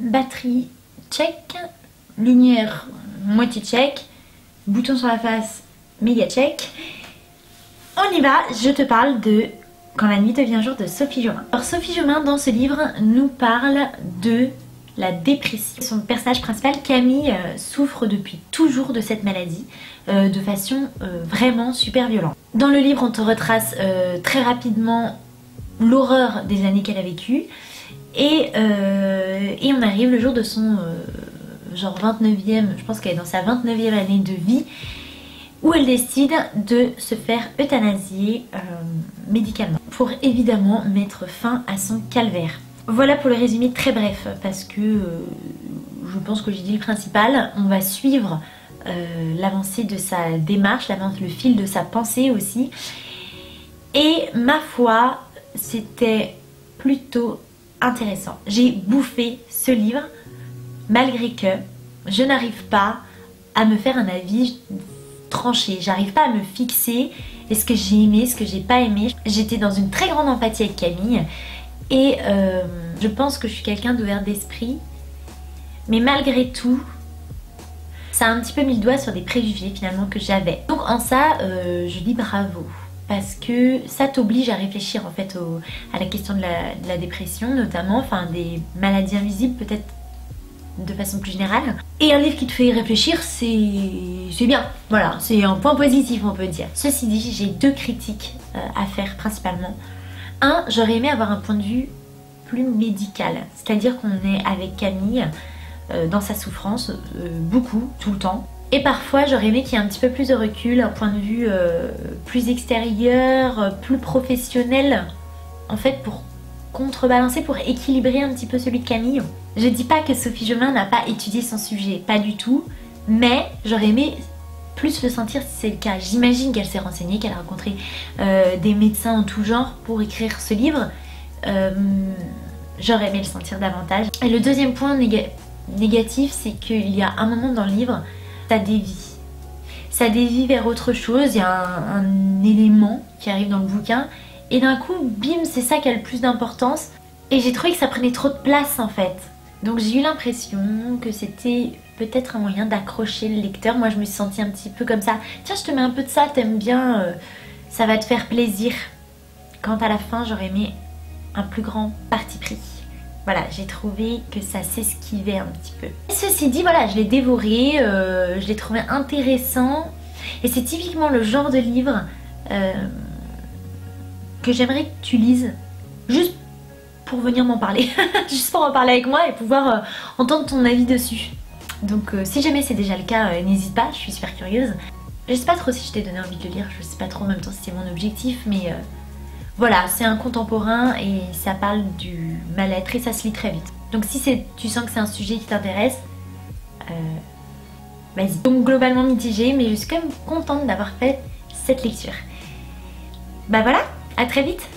Batterie check, lumière moitié check, bouton sur la face méga check. On y va, je te parle de Quand la nuit devient jour de Sophie Jomain. Alors Sophie Jomain dans ce livre nous parle de la dépression. Son personnage principal, Camille, souffre depuis toujours de cette maladie de façon vraiment super violente. Dans le livre on te retrace très rapidement l'horreur des années qu'elle a vécues et on arrive le jour de son genre 29e, je pense qu'elle est dans sa 29e année de vie, où elle décide de se faire euthanasier médicalement pour évidemment mettre fin à son calvaire. Voilà pour le résumé très bref parce que je pense que j'ai dit le principal. On va suivre l'avancée de sa démarche, le fil de sa pensée aussi. Et ma foi, c'était plutôt intéressant. J'ai bouffé ce livre malgré que je n'arrive pas à me faire un avis tranché, j'arrive pas à me fixer est-ce que j'ai aimé, est-ce que j'ai pas aimé. J'étais dans une très grande empathie avec Camille et je pense que je suis quelqu'un d'ouvert d'esprit, mais malgré tout ça a un petit peu mis le doigt sur des préjugés finalement que j'avais. Donc en ça je dis bravo, parce que ça t'oblige à réfléchir en fait à la question de la dépression notamment, enfin des maladies invisibles peut-être de façon plus générale. Et un livre qui te fait réfléchir, c'est bien. Voilà, c'est un point positif on peut dire. Ceci dit, j'ai deux critiques à faire principalement. Un, j'aurais aimé avoir un point de vue plus médical. C'est-à-dire qu'on est avec Camille dans sa souffrance, beaucoup, tout le temps. Et parfois j'aurais aimé qu'il y ait un petit peu plus de recul, un point de vue plus extérieur, plus professionnel, en fait pour contrebalancer, pour équilibrer un petit peu celui de Camille. Je dis pas que Sophie Jomain n'a pas étudié son sujet, pas du tout, mais j'aurais aimé plus le sentir si c'est le cas. J'imagine qu'elle s'est renseignée, qu'elle a rencontré des médecins en tout genre pour écrire ce livre. J'aurais aimé le sentir davantage. Et le deuxième point négatif, c'est qu'il y a un moment dans le livre, ça dévie. Ça dévie vers autre chose, il y a un élément qui arrive dans le bouquin et d'un coup, bim, c'est ça qui a le plus d'importance. Et j'ai trouvé que ça prenait trop de place en fait. Donc j'ai eu l'impression que c'était peut-être un moyen d'accrocher le lecteur. Moi je me suis sentie un petit peu comme ça. Tiens, je te mets un peu de ça, t'aimes bien, ça va te faire plaisir. Quant à la fin, j'aurais aimé un plus grand parti pris. Voilà, j'ai trouvé que ça s'esquivait un petit peu. Et ceci dit, voilà, je l'ai dévoré, je l'ai trouvé intéressant. Et c'est typiquement le genre de livre que j'aimerais que tu lises juste pour venir m'en parler. Juste pour en parler avec moi et pouvoir entendre ton avis dessus. Donc si jamais c'est déjà le cas, n'hésite pas, je suis super curieuse. Je sais pas trop si je t'ai donné envie de le lire, je sais pas trop en même temps si c'est mon objectif, mais voilà, c'est un contemporain et ça parle du mal-être et ça se lit très vite. Donc si tu sens que c'est un sujet qui t'intéresse, vas-y. Donc globalement mitigée, mais je suis quand même contente d'avoir fait cette lecture. Bah voilà, à très vite.